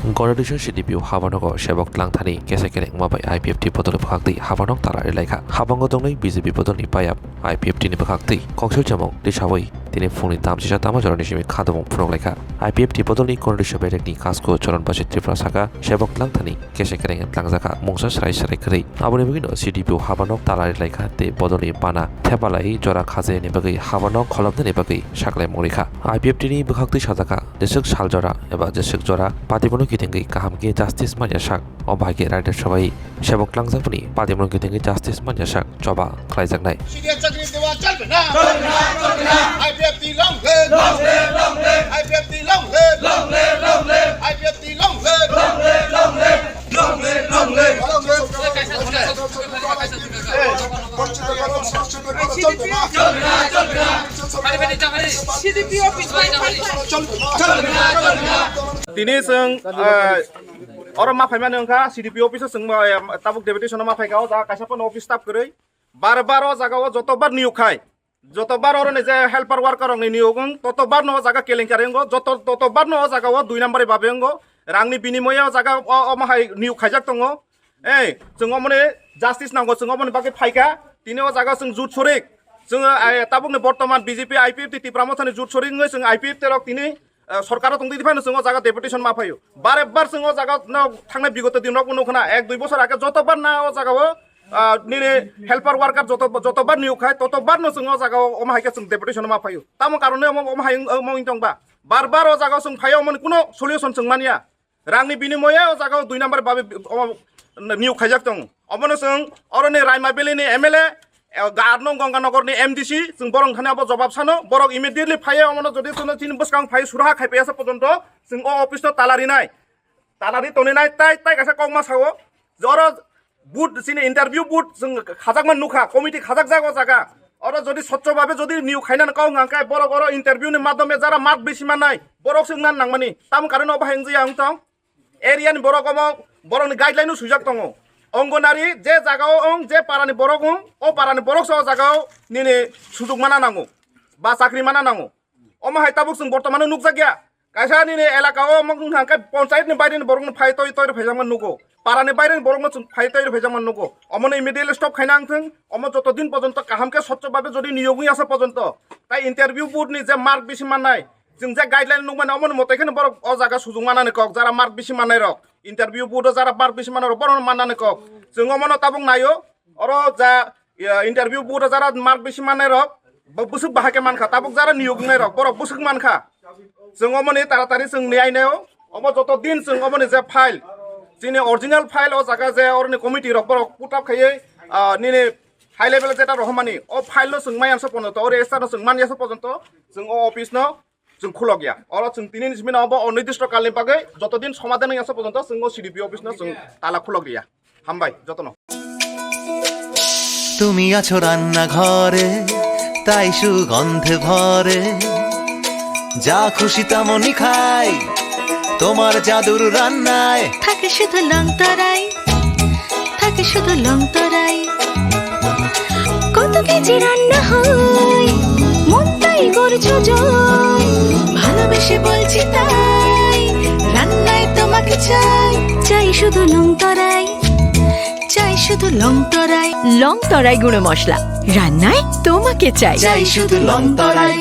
Gandatwisa CDPO Habanok Sebuk Twlangthani Kese Kereng mabai IPFT bodol bkhakti Habanok Tala Rwkha Habango dongnai BJP bodolni payap IPFT ni bkhakti kongsel jamong disawai tini phuni tamsisa tama joroni simi khadamong phunok lekha IPFT bodolni Gandatwisa berekni kasko choronbasi Tripura Saka Sebuk Twlangthani Kese Kereng tlangjaka mungsa sarai khri aboni bagino CDPO Habanok Tala Rwkha te bodolni pana thepalai jora khaje ni bagai Habanok kholomni ni bagai saklai mongrekha IPFT ni bkhakti sajaka desuk saljora eba desuk jora patibonu किथिंगै काहामके justice मान्यासाक अभागे rider सबै सेबक लांजापनि पादिमन किथिंगै justice मान्यासाक जबा खलायजाकनाय Dini seng orang maafai mana Wngkha CDPO office seng tabuk deputation maafai kau dah kasih pun office staff kerei bar-bar o jaga o jotobar niuk khai jotobar orang ni je helper worker orang ni niugung jotobar no jaga kelengkaring go jotobar no jaga o 2 number babeng go rangni binimoy o jaga o mahai niuk khajak tongo seng omone justice nango seng omone bagi phaika tini o jaga seng jut sorik seng tabuk ni bortoman BJP IPFT Twlangthani jut sorik ngai seng IPFT rok tini সরকারও তংদি দিফানো সঙ্গ জায়গা deputation মাফাইও বারেবার সঙ্গ জায়গা না থাকলে বিগত দিন রক নখনা 1-2 বছর আগে যতবার না ও জায়গাও নিনে হেল্পার ওয়ার্কার যতবার নিয়োগ খায় ততবার ন সঙ্গ জায়গা অমাহাইকে সঙ্গ ডেপুটেশন মাফাইও তাম কারণে অমাহাই মইতংবা বারবার ও জায়গা সঙ্গ ফাইও মানে কোনো সলিউশন সঙ্গ মানিয়া রাংনি বিনিময়ে ও জায়গা 2 নাম্বার বাবে নিয়োগ খাইজাক দং অমনে সঙ্গ অরনে রাইমাবেলিনি MLA Garnong Gangganagor ni MDC sing borong khane abo jawab sano borok immediately phaye amano jodi sono tin buskang phaye surha khai pesa pojonto sing o office to talari toni nai tai kasa kongma sawo joro boot sine interview boot sing khajak man nukha committee khajak jago jaga oro jodi sotcho babe jodi niu khaina na kong angkai borok oro interview ni madhome jara mark beshi manai borok sing nan nangmani tam karone o bahengji angtong area ni borok omo borok ni guideline u sujak tongo অঙ্গনারী যে জায়গাও যে পারানি বড়ক ও পারানি বড়ক সহ জায়গাও নিনে সুযোগ মানা নাঙ্গো বা চাকরি মানা নাঙ্গো অমা হাইতাবুক जों বর্তমানে নুক জাগিয়া কাইসা নিনে এলাকাও মংহাঙ্কা পঞ্চায়েতনি বাইরেনি বড়ক ফাই তৈ ফেজামান নুগো পারানি বাইরেনি বড়ক ফাই তৈ ফেজামান নুগো অমনে ইমিডিয়েটলি স্টপ খাইনা আংথों অম যতদিন পর্যন্ত কাহামকে স্বচ্ছভাবে যদি নিয়োগই আছে পর্যন্ত তাই ইন্টারভিউ বোর্ডনি যে মার্ক বেশি মাননাই जों যে গাইডলাইন নুক মানে অমন মতেখানে বড়ক অ জায়গা সুযোগ মানানি কক যারা মার্ক বেশি মাননাই রক ইন্টারভিউ বোর্ড যারা মার্ক বেশি মানার বড় মাননানি কক जों अमनो ताबुक नायो अरो जा इंटरव्यू बोर्ड जारा मार्क बेसि माननाय रक बुसुक बाहाके मानखा ताबुक जारा नियोग नाय रक बरक बुसुक मानखा जों अमनि तारातारि जों नियायनायो अम जत दिन जों अमनि जे फाइल जिनि ओरिजिनल फाइल ओ जागा जे अरनि कमिटि रक बरक पुटाप खायै निने हाई लेवल जेटा रहमानि ओ फाइल नो जों मायानसो पनतो अरे एस्टानो जों मानियासो पजन्तो जों ओ अफिस नो जों खुलगिया अरो जों तिनि निसमिना अब अनिर्दिष्ट कालनि बागै जत दिन समाधान यासो पजन्तो जों CDPO अफिस नो जों ताला खुलगिया হামবাই যতন তুমি আছো রান্না ঘরে তাই সুগন্ধে ভরে যা খুশি তেমনই খাই তোমার জাদুর রান্নায় থাকে শুধু লংতরাই থাকে শুধু লংতরাই কত কেজি রান্না হয় মনটাই করছো জয় ভালোবেসে বলছি তাই রান্নায় তোমাকে চাই শুধু লংতরাই চাই শুধু লংতরাই গুঁড়ো মশলা রান্নায় তোমাকে চাই শুধু লংতরাই।